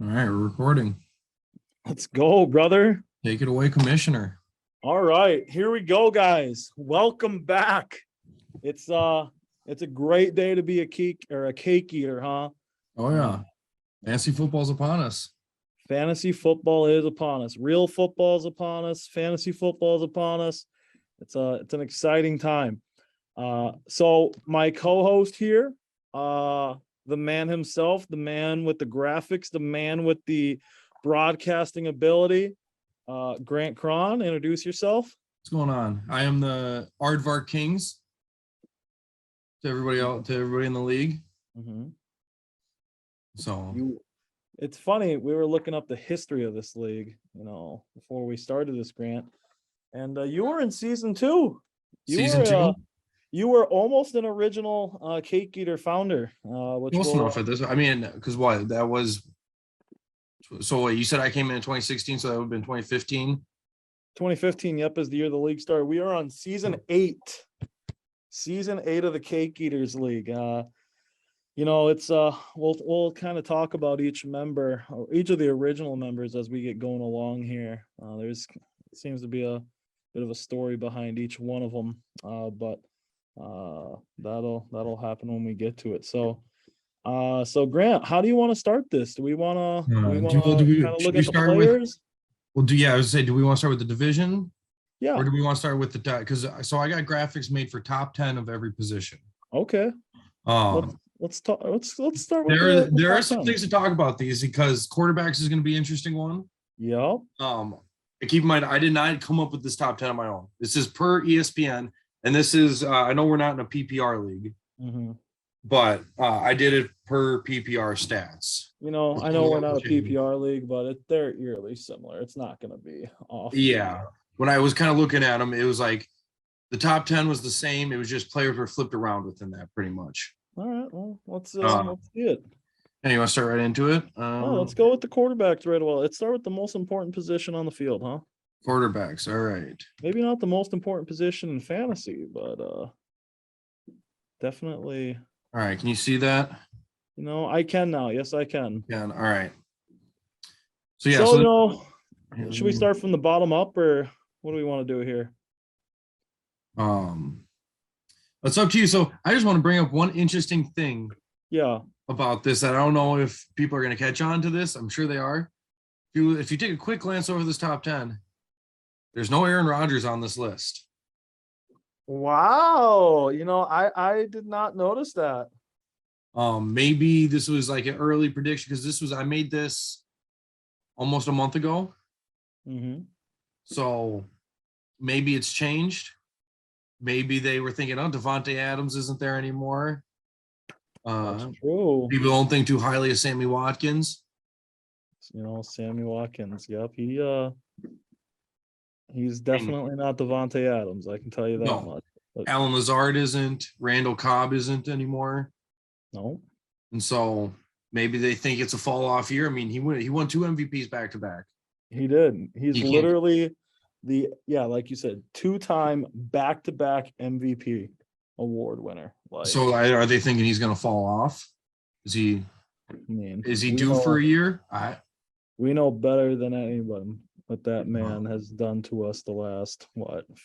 All right, we're recording. Let's go, brother. Take it away, Commissioner. All right, here we go, guys. Welcome back. It's a great day to be a cake eater, huh? Oh yeah, fantasy football's upon us. Fantasy football is upon us. Real football is upon us. Fantasy football is upon us. It's an exciting time. So my co-host here, the man himself, the man with the graphics, the man with the broadcasting ability, Grant Cron. Introduce yourself. What's going on? I am the Aardvark Kings. To everybody in the league. Mm-hmm. So it's funny. We were looking up the history of this league, before we started this, Grant, and you were in season 2. Season 2. You were almost an original Cake Eater founder. Which close enough at this. I mean, because what that was. So you said I came in 2016, so that would have been 2015. 2015, yep, is the year the league started. We are on season 8. Season 8 of the Cake Eaters League. It's we'll kind of talk about each member, or each of the original members, as we get going along here. Seems to be a bit of a story behind each one of them, but that'll happen when we get to it. So Grant, how do you want to start this? Do we want to kind of look at the players? I was say, do we want to start with the division? Yeah. Or do we want to start with the because I got graphics made for top 10 of every position. Okay. Let's start with there are some things to talk about these, because quarterbacks is going to be an interesting one. Yep. Keep in mind, I did not come up with this top 10 on my own. This is per ESPN, and this is I know we're not in a PPR league, but I did it per PPR stats. I know we're not a PPR league, but they're eerily similar. It's not going to be off. Yeah. When I was kind of looking at them, it was like the top 10 was the same. It was just players were flipped around within that, pretty much. All right. Well, let's see it. And you want to start right into it? Let's go with the quarterbacks right away. Let's start with the most important position on the field, huh? Quarterbacks. All right. Maybe not the most important position in fantasy, but definitely. All right. Can you see that? I can now. Yes, I can. Yeah. All right. So yeah. Should we start from the bottom up, or what do we want to do here? It's up to you. So I just want to bring up one interesting thing. Yeah. About this, that I don't know if people are going to catch on to this. I'm sure they are. If you take a quick glance over this top 10, there's no Aaron Rodgers on this list. Wow. I did not notice that. Maybe this was like an early prediction, because I made this almost a month ago. So maybe it's changed. Maybe they were thinking, oh, Devontae Adams isn't there anymore. That's true. People don't think too highly of Sammy Watkins. Sammy Watkins. Yep. He's definitely not Devontae Adams. I can tell you that much. But Alan Lazard isn't. Randall Cobb isn't anymore. No. And so maybe they think it's a fall off year. I mean, he won 2 MVPs back to back. He did. He's literally like you said, 2-time back-to-back MVP award winner. So are they thinking he's going to fall off? Is he due for a year? We know better than anyone what that man has done to us the last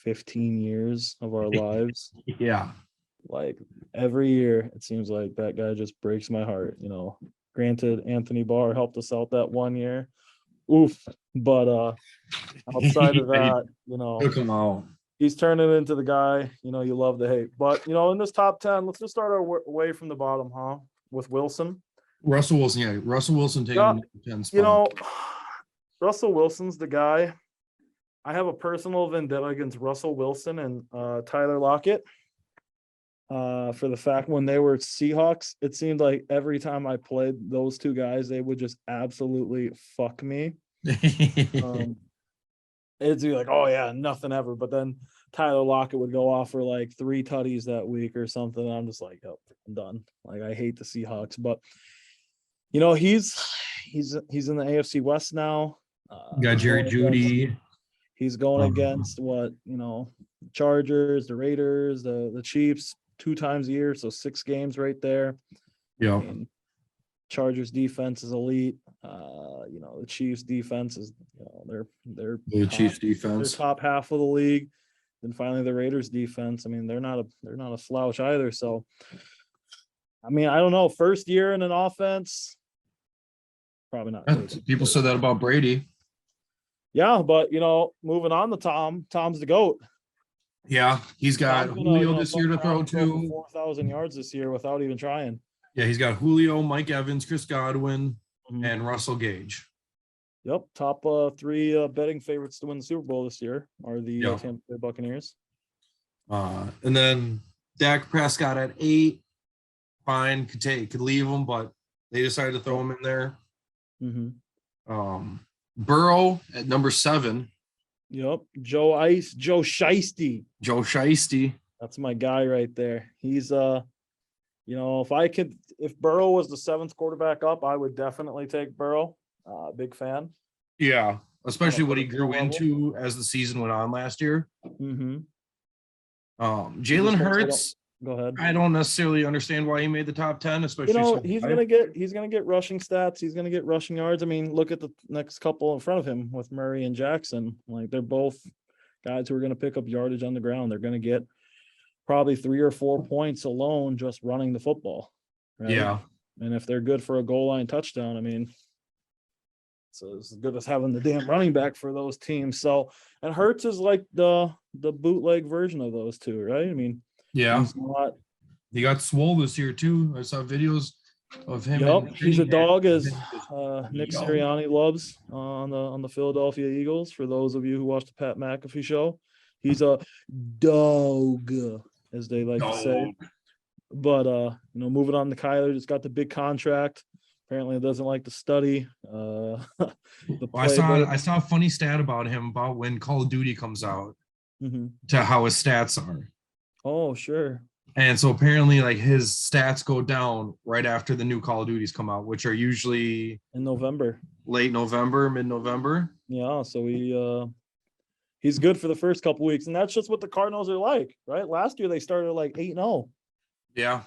15 years of our lives. Yeah. Like every year, it seems like that guy just breaks my heart. Granted, Anthony Barr helped us out that one year. Oof. But outside of that, took him out. He's turning into the guy, you love to hate. But, in this top 10, let's just start our way from the bottom, huh? With Wilson. Russell Wilson, yeah. Russell Wilson taking the 10 spot. Russell Wilson's the guy. I have a personal vendetta against Russell Wilson and Tyler Lockett. For the fact when they were Seahawks, it seemed like every time I played those two guys, they would just absolutely fuck me. It'd be like, oh yeah, nothing ever. But then Tyler Lockett would go off for like 3 tutties that week or something. And I'm just like, oh, I'm done. Like, I hate the Seahawks, but he's in the AFC West now. Got Jerry Jeudy. He's going against Chargers, the Raiders, the Chiefs 2 times a year, so 6 games right there. Yeah. Chargers defense is elite. The Chiefs defense is, they're The Chiefs they're defense. top half of the league. Then finally the Raiders defense. I mean, they're not a slouch either. So, I mean, I don't know. First year in an offense, probably not. People said that about Brady. Yeah, but moving on to Tom's the GOAT. Yeah, he's got Julio this year to throw to. 4,000 yards this year without even trying. Yeah, he's got Julio, Mike Evans, Chris Godwin, and Russell Gage. Yep, top 3 betting favorites to win the Super Bowl this year are the Tampa Bay Buccaneers. And then Dak Prescott at 8. Fine, could leave him, but they decided to throw him in there. Burrow at number 7. Yep, Joe Shiesty. Joe Shiesty. That's my guy right there. He's if Burrow was the 7th quarterback up, I would definitely take Burrow. Big fan. Yeah, especially what he grew into as the season went on last year. Jalen Hurts. Go ahead. I don't necessarily understand why he made the top 10, especially he's gonna get rushing stats. He's gonna get rushing yards. I mean, look at the next couple in front of him with Murray and Jackson. Like, they're both guys who are gonna pick up yardage on the ground. They're gonna get probably 3 or 4 points alone just running the football. Right? Yeah. And if they're good for a goal line touchdown, I mean, so it's as good as having the damn running back for those teams. So, and Hurts is like the bootleg version of those two, right? I mean, yeah, he got swole this year too. I saw videos of him. Yep, he's a dog, as Nick Sirianni loves on the Philadelphia Eagles. For those of you who watch the Pat McAfee show, he's a dog, as they like to say. But moving on to Kyler, just got the big contract. Apparently, doesn't like to study. I saw a funny stat about him about when Call of Duty comes out, to how his stats are. Oh, sure. And so apparently, like, his stats go down right after the new Call of Duties come out, which are usually in November, late November, mid-November. Yeah, so he's good for the first couple weeks, and that's just what the Cardinals are like, right? Last year they started like 8-0. Yeah.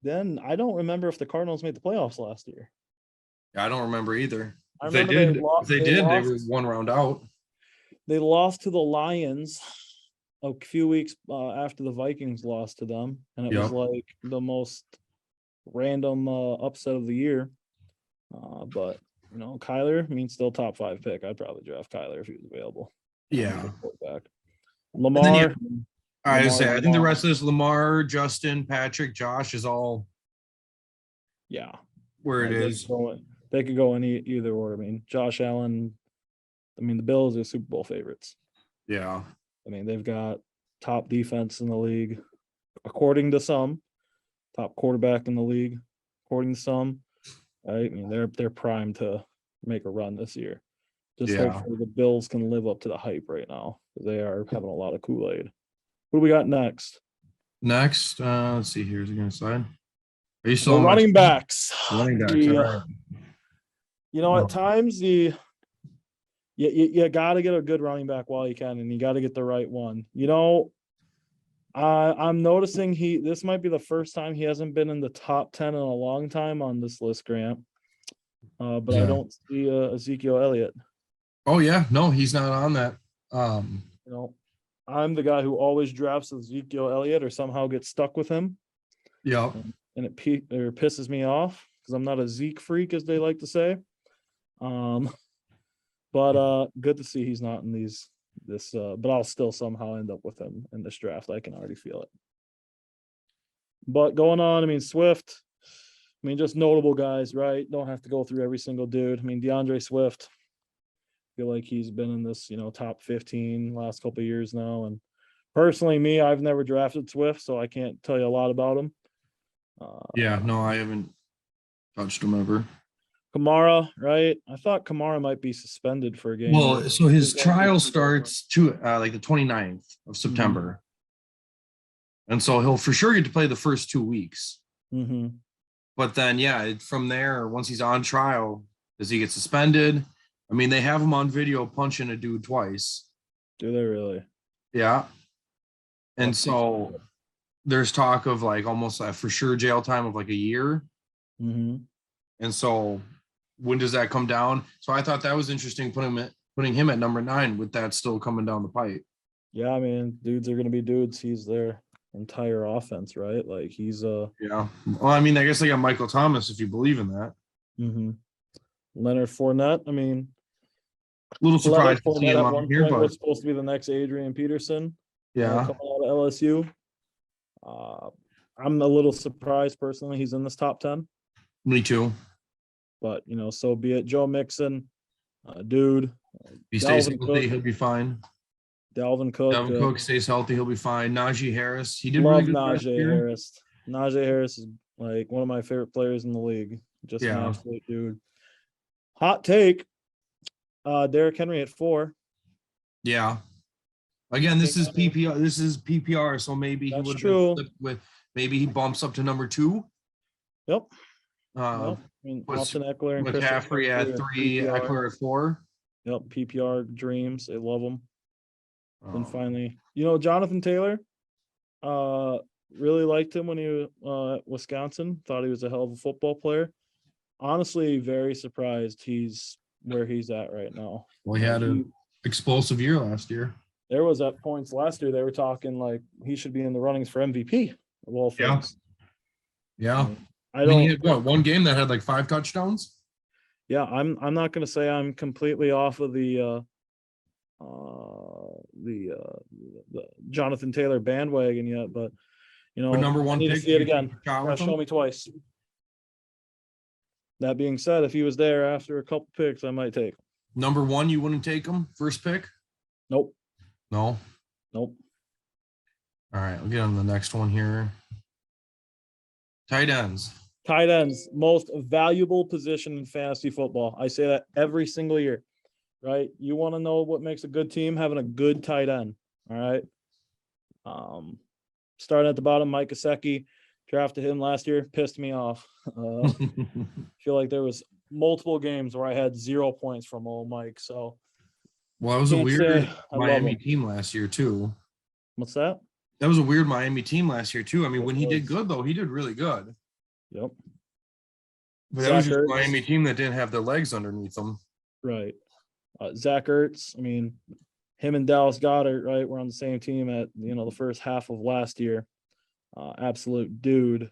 Then I don't remember if the Cardinals made the playoffs last year. I don't remember either. If they did, they were 1 round out. They lost to the Lions a few weeks after the Vikings lost to them, and it was like the most random upset of the year. But Kyler, I mean, still top 5 pick. I'd probably draft Kyler if he was available. Yeah. Lamar. I think the rest of this, Lamar, Justin, Patrick, Josh, is all where it is. They could go in either order. I mean, Josh Allen, the Bills are Super Bowl favorites. Yeah. I mean, they've got top defense in the league, according to some, top quarterback in the league, according to some. Right? I mean, they're primed to make a run this year. Just hopefully the Bills can live up to the hype right now. They are having a lot of Kool-Aid. What do we got next? Let's see here. Is it going to slide? Are you still running backs? Running backs. At times you got to get a good running back while you can, and you got to get the right one. I'm noticing this might be the first time he hasn't been in the top 10 in a long time on this list, Grant. But I don't see Ezekiel Elliott. Oh yeah, no, he's not on that. I'm the guy who always drafts Ezekiel Elliott or somehow gets stuck with him. Yeah, and it pisses me off because I'm not a Zeke freak, as they like to say. But good to see he's not in this. But I'll still somehow end up with him in this draft. I can already feel it. But going on, Swift. Just notable guys, right? Don't have to go through every single dude. DeAndre Swift. I feel like he's been in this, top 15 last couple of years now. And personally, I've never drafted Swift, so I can't tell you a lot about him. I haven't touched him ever. Kamara, right? I thought Kamara might be suspended for a game. Well, so his trial starts like the 29th of September. And so he'll for sure get to play the first 2 weeks. But then, from there, once he's on trial, does he get suspended? They have him on video punching a dude twice. Do they really? Yeah. And so there's talk of like almost for sure jail time of like a year. And so when does that come down? So I thought that was interesting putting him at number 9 with that still coming down the pipe. Yeah, I mean, dudes are gonna be dudes. He's their entire offense, right? Like he's Yeah. Well, I mean, I guess they got Michael Thomas if you believe in that. Leonard Fournette. I mean, A little Leonard surprised to see Fournette him at on one here, point but was supposed to be the next Adrian Peterson. yeah. Coming out of LSU. I'm a little surprised personally he's in this top 10, Me too. but so be it. Joe Mixon, dude. If he stays Dalvin healthy, Cook. he'll be fine. Dalvin Cook. Dalvin Cook stays healthy, he'll be fine. Najee Harris, he did Love really good last Najee year. Harris. Najee Harris is like one of my favorite players in the league. Just an Yeah. absolute dude. Hot take. Derrick Henry at 4. Yeah. Again, this is PPR. This is PPR, so maybe he That's would have true. been flipped with. Maybe he bumps up to number 2. Yep. Uh, I mean, puts Austin Eckler and McCaffrey at 3, PPR. Eckler at 4. Yep, PPR dreams. They love them. And Um, finally, Jonathan Taylor. Really liked him when he was at Wisconsin. Thought he was a hell of a football player. Honestly, very surprised he's where he's at right now. well, he had an explosive year last year. There was at points last year they were talking like he should be in the runnings for MVP of all Yeah. things. Yeah. I I mean, don't. he had one game that had like 5 touchdowns. Yeah, I'm not going to say I'm completely off of the Jonathan Taylor bandwagon yet, but But number 1 I need to pick. see it you again. take a shot Gotta with him? show me twice. That being said, if he was there after a couple picks, I might take him. Number 1, you wouldn't take him first pick? Nope. No. Nope. All right, we'll get on the next one here. Tight ends. Tight ends, most valuable position in fantasy football. I say that every single year, right? You want to know what makes a good team? Having a good tight end. All right. Starting at the bottom, Mike Gesicki, drafted him last year, pissed me off. Feel like there was multiple games where I had 0 points from old Mike. So, Well, it was a Can't weird say I love Miami him. team last year too. what's that? That was a weird Miami team last year too. I mean, It when he did was. good though, he did really good. Yep. But that was Zach just a Ertz. Miami team that didn't have their legs underneath them. Right. Zach Ertz. I mean, him and Dallas Goedert, right? We're on the same team at the first half of last year. Absolute dude.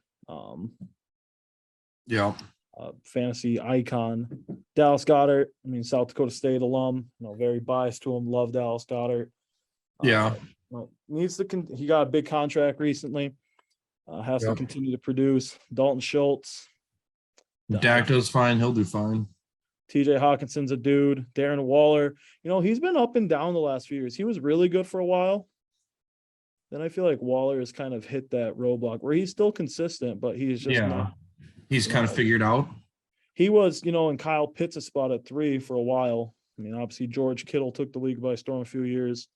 Yeah. Fantasy icon. Dallas Goedert. I mean, South Dakota State alum. Very biased to him. Love Dallas Goedert. Yeah. Needs to. He got a big contract recently. Has to continue to produce. Dalton Schultz. Dak does fine. He'll do fine. TJ Hawkinson's a dude. Darren Waller. He's been up and down the last few years. He was really good for a while. Then I feel like Waller has kind of hit that roadblock where he's still consistent, but he's just not. He's kind of figured out. He was, in Kyle Pitts' spot at 3 for a while. I mean, obviously George Kittle took the league by storm a few years.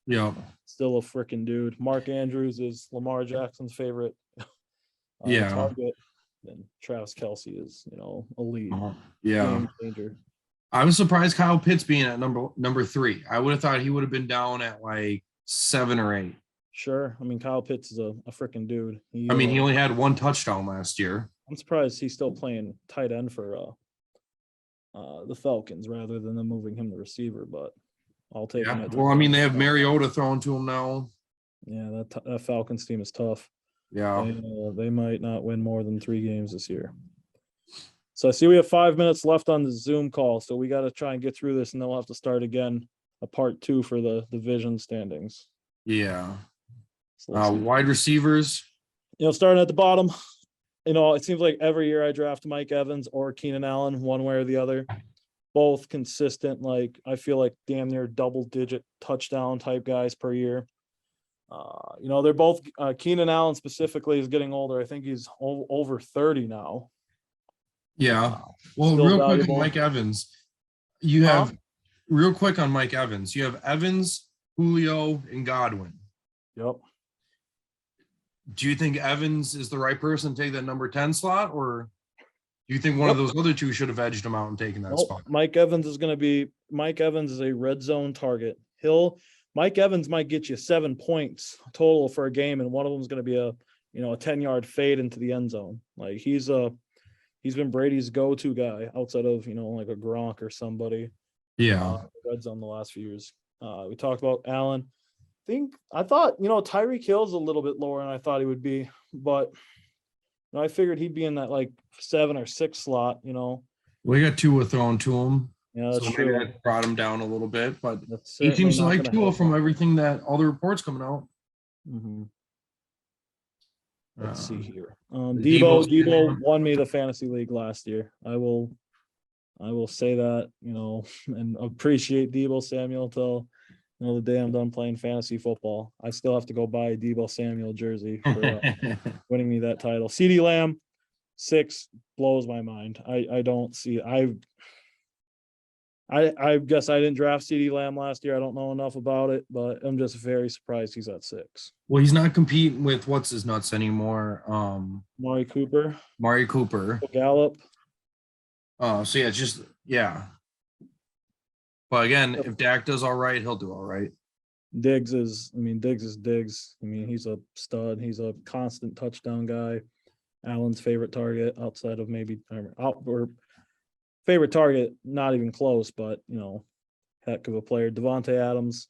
Yeah. Still a freaking dude. Mark Andrews is Lamar Jackson's favorite target. And Travis Kelce is, elite. Yeah. Game changer. I was surprised Kyle Pitts being at number 3. I would have thought he would have been down at like 7 or 8. Sure. I mean, Kyle Pitts is a freaking dude. I mean, he only had 1 touchdown last year. I'm surprised he's still playing tight end for the Falcons rather than them moving him to receiver, but I'll take him. Well, I mean, they have Mariota throwing to him now. Yeah, that Falcons team is tough. Yeah. They might not win more than 3 games this year. So I see we have 5 minutes left on the Zoom call, so we got to try and get through this, and then we'll have to start again, a part 2 for the division standings. Yeah. So wide receivers. Starting at the bottom, it seems like every year I draft Mike Evans or Keenan Allen, one way or the other. Both consistent, like I feel like damn near double-digit touchdown type guys per year. They're both Keenan Allen specifically is getting older. I think he's over 30 now. Yeah. Well, Still real valuable. quick on Mike Evans. You have real quick on Mike Evans. You have Evans, Julio, and Godwin. Yep. Do you think Evans is the right person to take that number 10 slot, or do you think one of those other two should have edged him out and taken that spot? Mike Evans is a red zone target. Mike Evans might get you 7 points total for a game, and one of them is going to be a 10-yard fade into the end zone. Like he's a he's been Brady's go-to guy outside of, like a Gronk or somebody. Yeah. Red zone the last few years. We talked about Allen. I thought, Tyreek Hill's a little bit lower than I thought he would be, but I figured he'd be in that like 7 or 6 slot, Well, he got Tua thrown to him. Yeah, that's so true. Maybe that brought him down a little bit, but That's he seems to not like gonna Tua help from him. everything that all the reports coming out. Let's see here. Debo Debo won me the fantasy league last year. I will say that, and appreciate Debo Samuel till the day I'm done playing fantasy football. I still have to go buy a Debo Samuel jersey for winning me that title. CeeDee Lamb 6 blows my mind. I don't see. I guess I didn't draft CeeDee Lamb last year. I don't know enough about it, but I'm just very surprised he's at 6. Well, he's not competing with what's his nuts anymore. Mari Cooper, Gallup. So yeah. But again, if Dak does all right, he'll do all right. Diggs is Diggs. He's a stud. He's a constant touchdown guy. Allen's favorite target outside of maybe or favorite target, not even close, but heck of a player. Devontae Adams.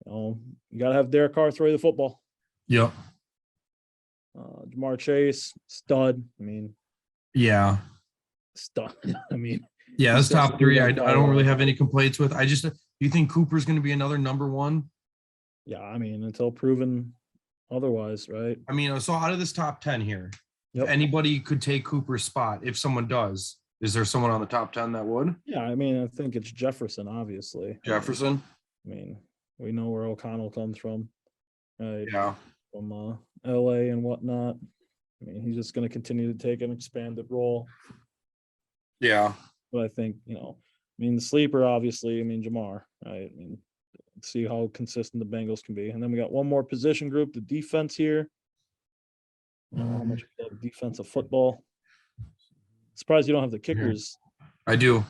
You gotta have Derek Carr throw you the football. Yep. Jamar Chase, stud. Yeah. Stud. Yeah, that's top 3. I don't really have any complaints with. Do you think Cooper's going to be another number 1? Yeah, until proven otherwise, right? So out of this top 10 here, yep. If anybody could take Cooper's spot, if someone does, is there someone on the top 10 that would? Yeah, I think it's Jefferson, obviously. Jefferson? We know where O'Connell comes from, right? Yeah. From LA and whatnot. He's just going to continue to take an expanded role. Yeah. But I think, the sleeper, obviously, Jamar, right? See how consistent the Bengals can be. And then we got one more position group, the defense here. How much we love defensive football. Surprised you don't have the kickers. I do.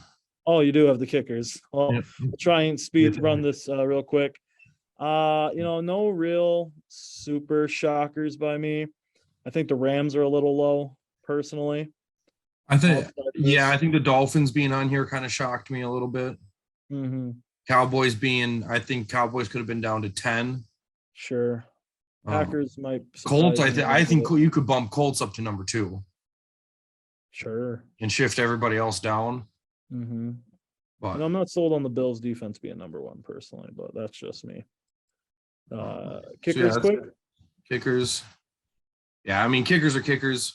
Oh, you do have the kickers. Well, Yep. we'll try and speed run this real quick. No real super shockers by me. I think the Rams are a little low, personally. I think the Dolphins being on here kind of shocked me a little bit. Cowboys I think Cowboys could have been down to 10. Sure. Packers might. Colts, I think you could bump Colts up to number 2. Sure. And shift everybody else down. But I'm not sold on the Bills defense being number 1 personally, but that's just me. Kickers quick. Kickers. Yeah, kickers are kickers.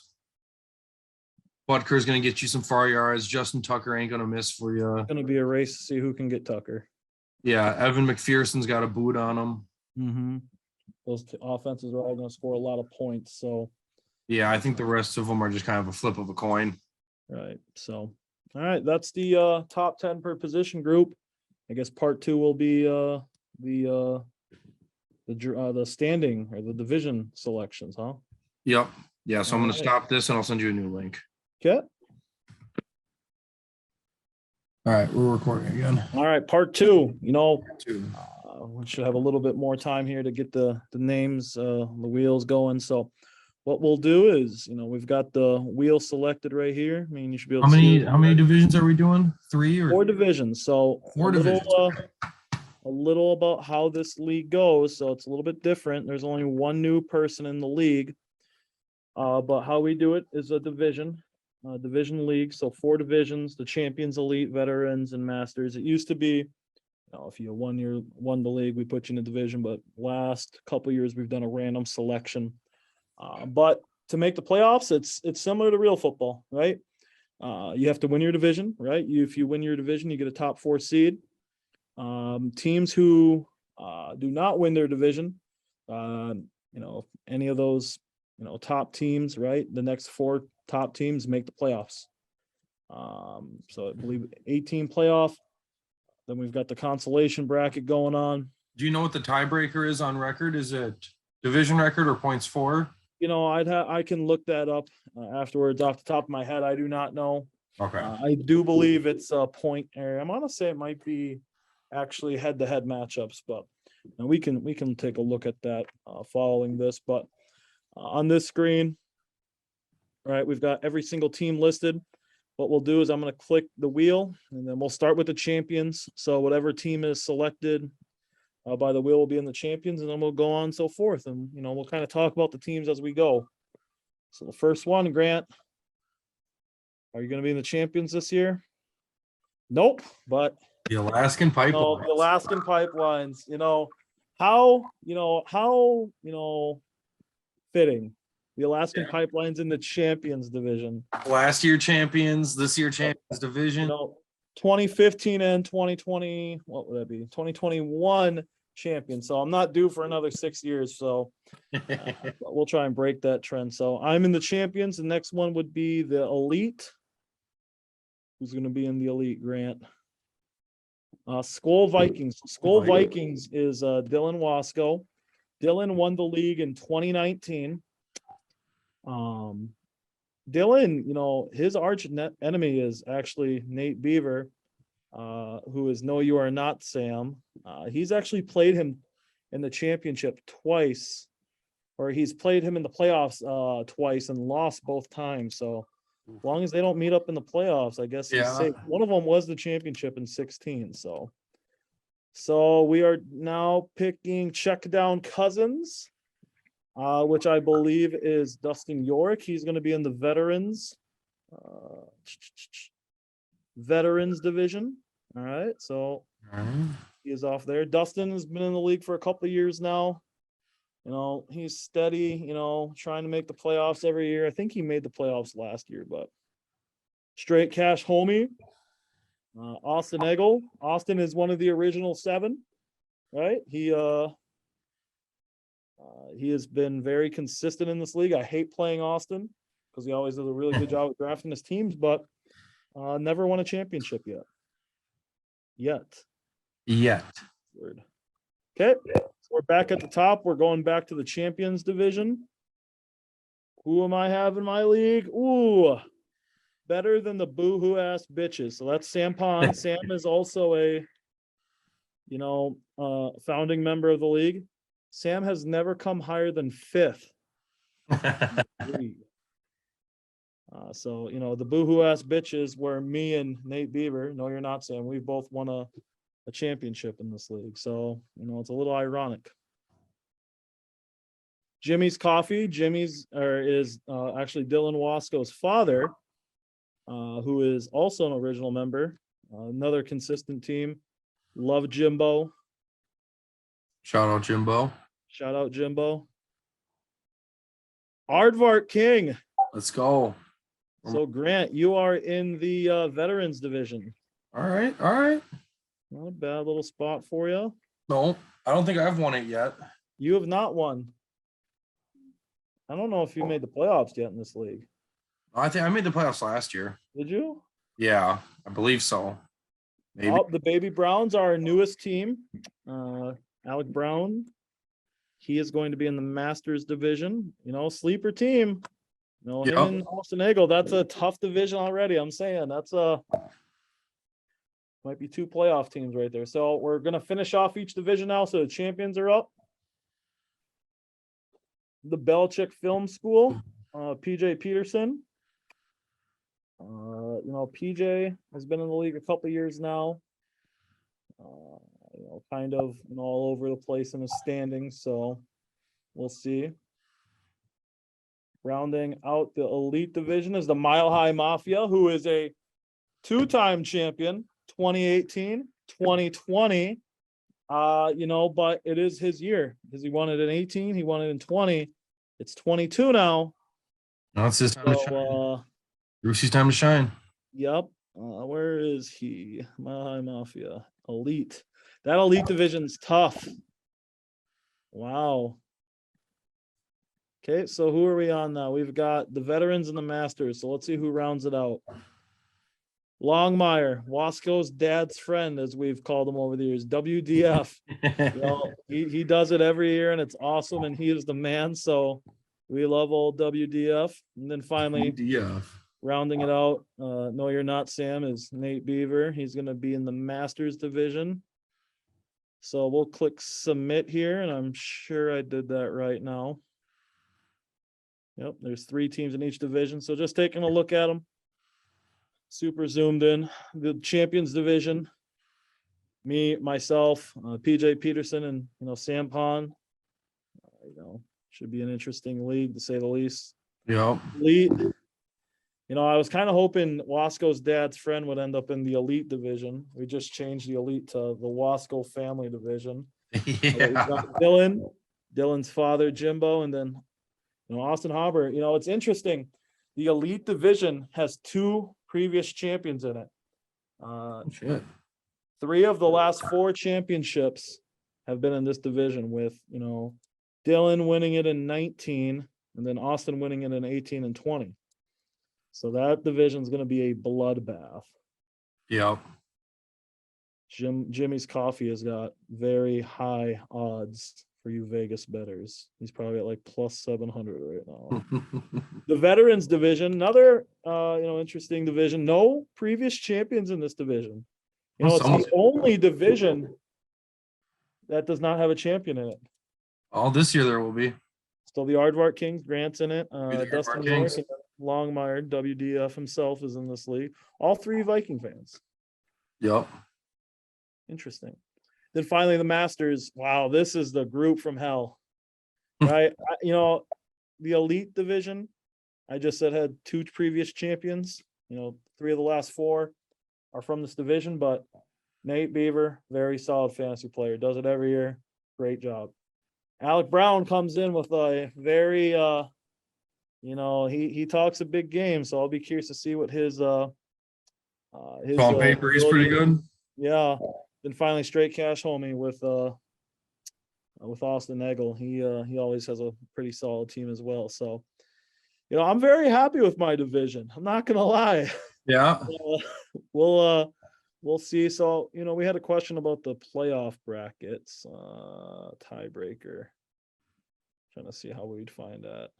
Butker's going to get you some far yards. Justin Tucker ain't going to miss for you. It's going to be a race to see who can get Tucker. Yeah, Evan McPherson's got a boot on him. Those offenses are all going to score a lot of points. So, yeah, I think the rest of them are just kind of a flip of a coin. Right. So, all right, that's the top 10 per position group. I guess part 2 will be the standing or the division selections, huh? Yep. Yeah. So I'm going to stop this and I'll send you a new link. Okay. All right, we're recording again. All right, part 2. We should have a little bit more time here to get the names, the wheels going. So, what we'll do is, we've got the wheel selected right here. You should be able to how many divisions are we doing? 3 or 4 divisions. So 4 divisions. A little about how this league goes. So it's a little bit different. There's only 1 new person in the league. But how we do it is a division league. So 4 divisions: the champions, elite, veterans, and masters. It used to be, if you won the league, we put you in a division. But last couple of years, we've done a random selection. But to make the playoffs, it's similar to real football, right? You have to win your division, right? If you win your division, you get a top 4 seed. Teams who do not win their division, any of those, top teams, right? The next 4 top teams make the playoffs. So I believe 18 playoff. Then we've got the consolation bracket going on. Do you know what the tiebreaker is on record? Is it division record or points for? I can look that up afterwards. Off the top of my head, I do not know. Okay. I do believe it's a point area. I'm gonna say it might be actually head-to-head matchups, but we can take a look at that following this. But on this screen, All right, we've got every single team listed. What we'll do is I'm going to click the wheel, and then we'll start with the champions. So whatever team is selected by the wheel will be in the champions, and then we'll go on so forth. And, we'll kind of talk about the teams as we go. So the first one, Grant, are you going to be in the champions this year? Nope, but The Alaskan pipeline. the Alaskan pipelines, how fitting. The Alaskan pipelines in the champions division. Last year champions, this year champions division. 2015 and 2020, what would that be? 2021 champion. So I'm not due for another 6 years. So we'll try and break that trend. So I'm in the champions. The next one would be the elite. Who's going to be in the elite, Grant? Skull Vikings. Skull Vikings is Dylan Wasco. Dylan won the league in 2019. Dylan, his arch enemy is actually Nate Beaver, who is No You Are Not Sam. He's actually played him in the championship twice, or he's played him in the playoffs twice and lost both times. So as long as they don't meet up in the playoffs, I guess he's safe. One of them was the championship in 16. So we are now picking Check Down Cousins, which I believe is Dustin York. He's going to be in the veterans division. All right, so he is off there. Dustin has been in the league for a couple of years now. He's steady, trying to make the playoffs every year. I think he made the playoffs last year, but straight cash homie. Austin Eggle. Austin is one of the original 7, right? He has been very consistent in this league. I hate playing Austin because he always does a really good job of drafting his teams, but never won a championship yet. Word. Okay, so we're back at the top. We're going back to the champions division. Who am I having in my league? Ooh, better than the boohoo ass bitches. So that's Sam Pond. Sam is also a, founding member of the league. Sam has never come higher than 5th. So, the boohoo ass bitches were me and Nate Beaver. No, you're not, Sam. We both won a championship in this league. So, it's a little ironic. Jimmy's Coffee. Is actually Dylan Wasco's father, who is also an original member. Another consistent team. Love Jimbo. Shout out Jimbo. Aardvark King. Let's go. So Grant, you are in the veterans division. All right. Not a bad little spot for you. No, I don't think I've won it yet. You have not won. I don't know if you made the playoffs yet in this league. I think I made the playoffs last year. Did you? Yeah, I believe so. Maybe. Oh, the Baby Browns are our newest team. Alec Brown. He is going to be in the Masters division. Sleeper team. Him and Austin Eggle. That's a tough division already. I'm saying that's might be 2 playoff teams right there. So we're gonna finish off each division now. So the champions are up. The Belichick Film School, PJ Peterson. PJ has been in the league a couple years now. Kind of all over the place in his standings. So we'll see. Rounding out the elite division is the Mile High Mafia, who is a 2-time champion, 2018, 2020. But it is his year because he won it in 18, he won it in 20. It's 22 now. Now it's his time to shine. Brucey's time to shine. Yep. Where is he? Mile High Mafia. Elite. That elite division's tough. Wow. Okay, so who are we on now? We've got the veterans and the masters. So let's see who rounds it out. Longmire, Wasco's dad's friend, as we've called him over the years, WDF. He does it every year, and it's awesome, and he is the man. So we love old WDF. And then finally, rounding it out, No You're Not Sam, is Nate Beaver. He's going to be in the Masters division. So we'll click submit here, and I'm sure I did that right now. Yep, there's 3 teams in each division. So just taking a look at them. Super zoomed in. The champions division. Me, myself, PJ Peterson, and Sam Pond. Should be an interesting league to say the least. Yep. Elite. I was kind of hoping Wasco's dad's friend would end up in the elite division. We just changed the elite to the Wasco family division. Yeah. Dylan's father, Jimbo, and then Austin Hauber. It's interesting. The elite division has 2 previous champions in it. Shit. 3 of the last 4 championships have been in this division, with Dylan winning it in 19 and then Austin winning it in 18 and 20. So that division is going to be a bloodbath. Yep. Jimmy's Coffee has got very high odds for you Vegas bettors. He's probably at like plus 700 right now. The veterans division, another interesting division. No previous champions in this division. It's the only division that does not have a champion in it. Oh, this year there will be. Still the Aardvark Kings, Grant's in it. Dustin Aardvark York Kings. and Longmire, WDF himself, is in this league. All 3 Viking fans. Yep. Interesting. Then finally the Masters. Wow, this is the group from hell. Right? The elite division, I just said, had 2 previous champions. 3 of the last 4 are from this division, but Nate Beaver, very solid fantasy player, does it every year. Great job. Alec Brown comes in with a very he talks a big game, so I'll be curious to see what his on paper he's pretty good. Yeah. Then finally straight cash homie with Austin Eggle. He always has a pretty solid team as well. So I'm very happy with my division. I'm not gonna lie. Yeah. We'll see. So, we had a question about the playoff brackets, tiebreaker. Trying to see how we'd find that.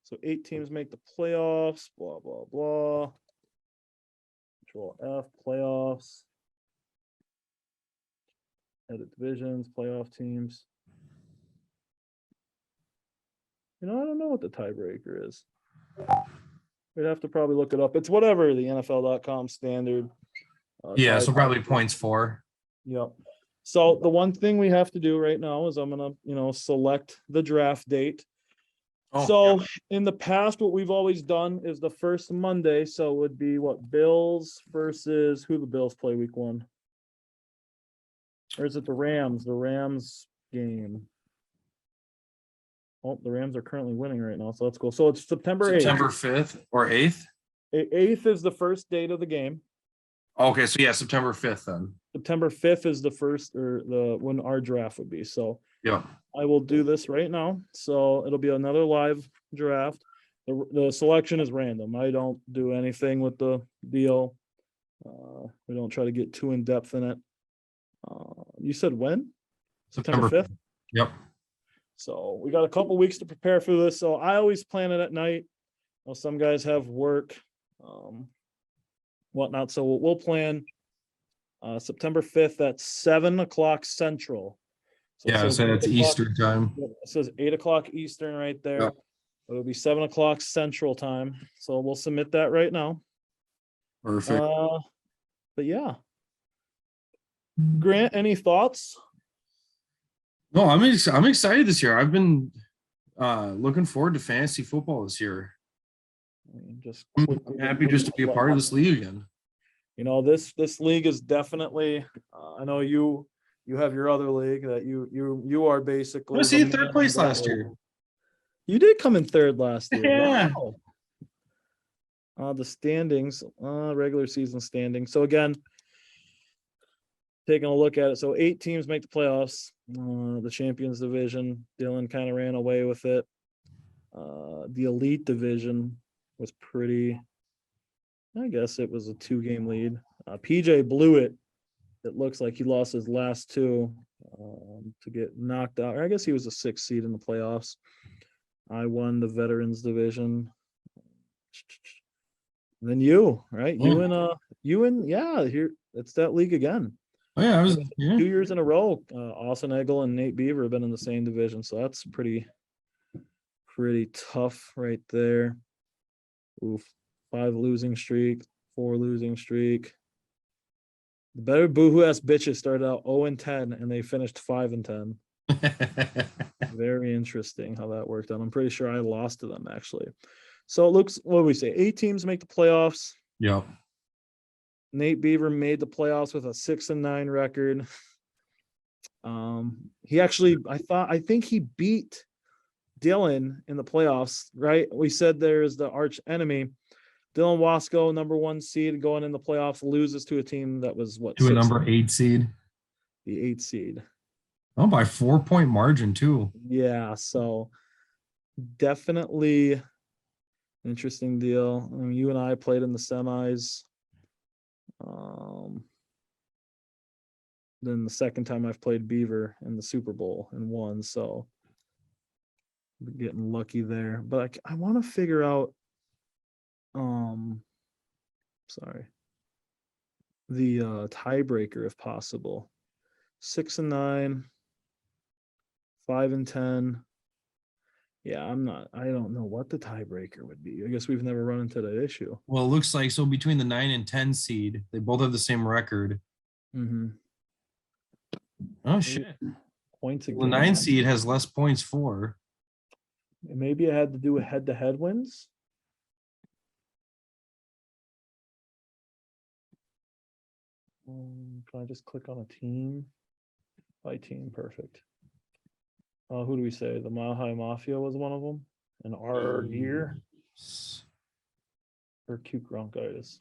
So 8 teams make the playoffs, blah, blah, blah. Control F, playoffs. Edit divisions, playoff teams. I don't know what the tiebreaker is. We'd have to probably look it up. It's whatever the NFL.com standard. So probably points 4. Yep. So the one thing we have to do right now is I'm gonna, select the draft date. In the past, what we've always done is the first Monday. So it would be what, Bills versus who the Bills play week 1? Or is it the Rams? The Rams game. Oh, the Rams are currently winning right now. So let's go. So it's September 8th. September 5th or 8th? 8th is the first date of the game. Okay, so yeah, September 5th then. September 5th is the first, or when our draft would be. So yeah, I will do this right now. So it'll be another live draft. The selection is random. I don't do anything with the deal. We don't try to get too in depth in it. You said when? September 5th? Yep. So we got a couple weeks to prepare for this. So I always plan it at night. Some guys have work, whatnot. So we'll plan September 5th at 7:00 Central. So it's Eastern time. It says 8:00 Eastern right there. Yep. It'll be 7:00 Central time. So we'll submit that right now. Perfect. But yeah. Grant, any thoughts? No, I'm excited this year. I've been looking forward to fantasy football this year. I'm happy just to be a part of this league again. This league is definitely. I know you have your other league that you are basically. I was in 3rd place last year. You did come in 3rd last year. Yeah. Wow. The standings, regular season standings. So again, taking a look at it. So 8 teams make the playoffs. The champions division, Dylan kind of ran away with it. The elite division was pretty, I guess it was a 2-game lead. PJ blew it. It looks like he lost his last 2 to get knocked out. I guess he was a 6th seed in the playoffs. I won the veterans division. And then you, right? Yeah. You and here, it's that league again. Oh yeah, I was. Yeah. 2 years in a row. Austin Eggle and Nate Beaver have been in the same division, so that's pretty tough right there. Oof, 5 losing streak, 4 losing streak. The better boohoo ass bitches started out 0-10 and they finished 5-10. Very interesting how that worked out. I'm pretty sure I lost to them actually. So it looks, what do we say? 8 teams make the playoffs. Yep. Nate Beaver made the playoffs with a 6-9 record. He actually, I think he beat Dylan in the playoffs, right? We said there's the arch enemy. Dylan Wasco, number 1 seed, going in the playoffs, loses to a team that was what? To a number 8 seed. The 8 seed. Oh, by 4-point margin too. Yeah, so definitely interesting deal. I mean, you and I played in the semis. Then the second time I've played Beaver in the Super Bowl and won, so getting lucky there. But I want to figure out sorry, the tiebreaker if possible. 6-9, 5-10. Yeah, I don't know what the tiebreaker would be. I guess we've never run into that issue. Well, it looks like so between the 9 and 10 seed, they both have the same record. Mm-hmm. Oh shit. Points again. The 9 seed has less points for. Maybe it had to do with head-to-head wins. Can I just click on a team? By team, perfect. Who do we say? The Mile High Mafia was one of them. And R Gear or Cute Bronchitis.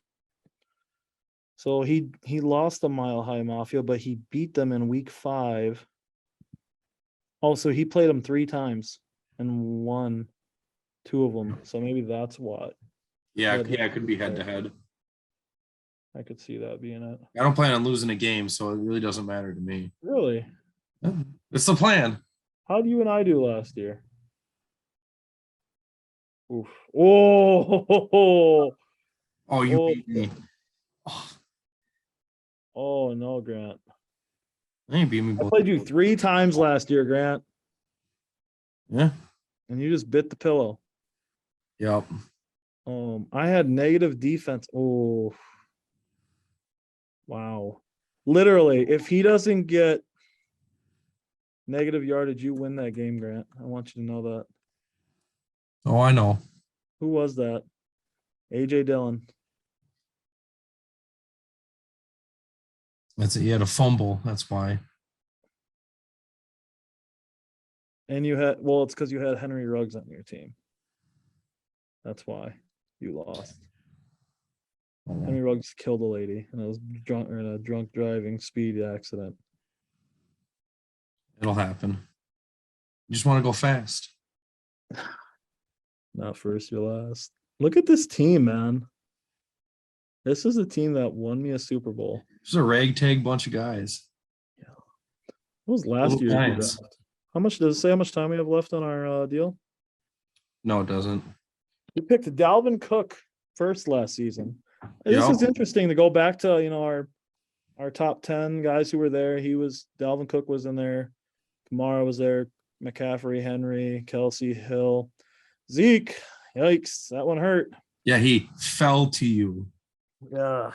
So he lost the Mile High Mafia, but he beat them in week 5. Also, he played them 3 times and won 2 of them. So maybe that's what. Yeah, it could be head to head. I could see that being it. I don't plan on losing a game, so it really doesn't matter to me. Really? It's the plan. How did you and I do last year? Oof. Oh, you beat me. Oh no, Grant. You beat me I both. played you 3 times last year, Grant. Yeah. And you just bit the pillow. Yep. I had negative defense. Oh. Wow. Literally, if he doesn't get negative yardage, you win that game, Grant. I want you to know that. Oh, I know. Who was that? AJ Dillon. That's it. He had a fumble. That's why. And you had, well, it's because you had Henry Ruggs on your team. That's why you lost. Henry Ruggs killed a lady, and it was drunk or in a drunk driving speed accident. It'll happen. You just want to go fast. Not first, your last. Look at this team, man. This is a team that won me a Super Bowl. This is a ragtag bunch of guys. Yeah. What was last year's Giants. draft? How much does it say how much time we have left on our deal? No, it doesn't. We picked Dalvin Cook first last season. This is interesting to go back to, our top 10 guys who were there. Dalvin Cook was in there. Kamara was there. McCaffrey, Henry, Kelsey, Hill, Zeke. Yikes, that one hurt. Yeah, he fell to you. Yeah.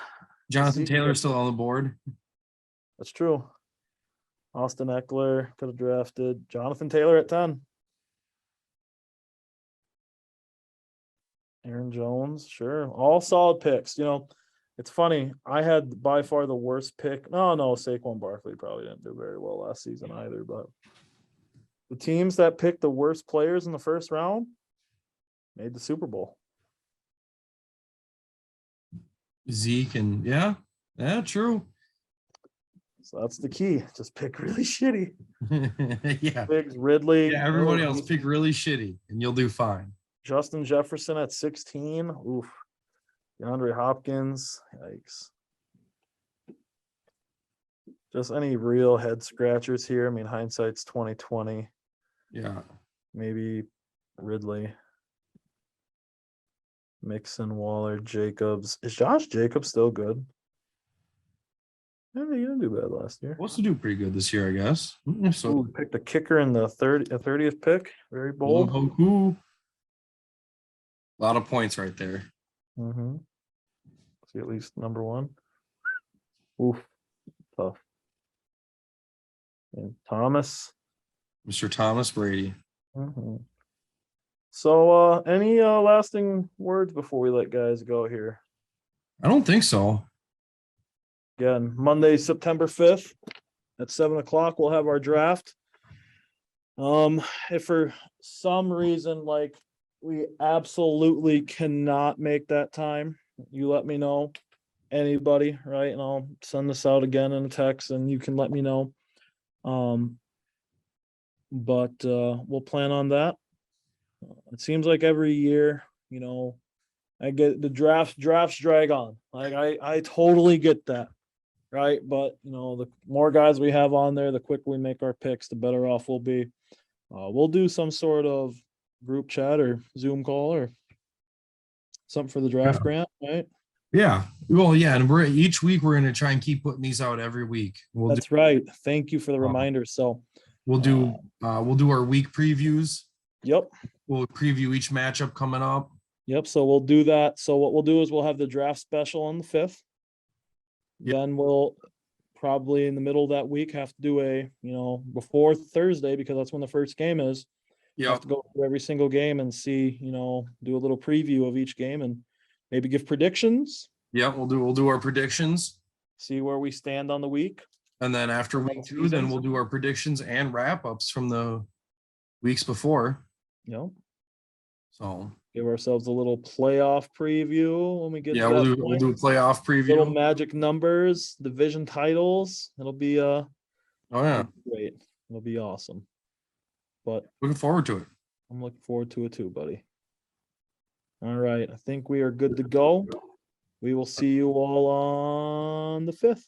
Jonathan Taylor still on the board. That's true. Austin Eckler could have drafted Jonathan Taylor at 10. Aaron Jones, sure. All solid picks. It's funny. I had by far the worst pick. No, Saquon Barkley probably didn't do very well last season either. But the teams that picked the worst players in the first round made the Super Bowl. Zeke and yeah, true. So that's the key. Just pick really shitty. Yeah. Biggs, Ridley. Yeah, everybody else pick really shitty and you'll do fine. Justin Jefferson at 16. Oof. DeAndre Hopkins. Yikes. Just any real head scratchers here. I mean, hindsight's 2020. Yeah. Maybe Ridley. Mixon, Waller, Jacobs. Is Josh Jacobs still good? Yeah, you didn't do bad last year. Supposed to do pretty good this year, I guess. So Ooh, picked a kicker in the 30th pick. Very bold. a lot of points right there. Mm-hmm. See at least number one. Oof, tough. And Thomas. Mr. Thomas Brady. Mm-hmm. So, any lasting words before we let guys go here? I don't think so. Again, Monday, September 5th at 7 o'clock, we'll have our draft. If for some reason, like, we absolutely cannot make that time, you let me know. Anybody, right? And I'll send this out again in a text and you can let me know. But we'll plan on that. It seems like every year, I get the drafts drag on. Like I totally get that. Right. But the more guys we have on there, the quicker we make our picks, the better off we'll be. We'll do some sort of group chat or Zoom call or something for the draft grant, right? Yeah. Well, yeah. And each week we're going to try and keep putting these out every week. That's right. Thank you for the reminder. So we'll do our week previews. Yep. We'll preview each matchup coming up. Yep. So we'll do that. So what we'll do is we'll have the draft special on the 5th. Yep. Then we'll probably in the middle of that week have to do before Thursday, because that's when the first game is. You have to go through every single game and see, do a little preview of each game and maybe give predictions. Yeah, we'll do our predictions. See where we stand on the week. And then after week 2, then we'll do our predictions and wrap-ups from the weeks before. Yep. So give ourselves a little playoff preview when we get to we'll do a playoff preview. Little magic numbers, division titles. It'll be great. It'll be awesome. But looking forward to it. I'm looking forward to it too, buddy. All right. I think we are good to go. We will see you all on the 5th.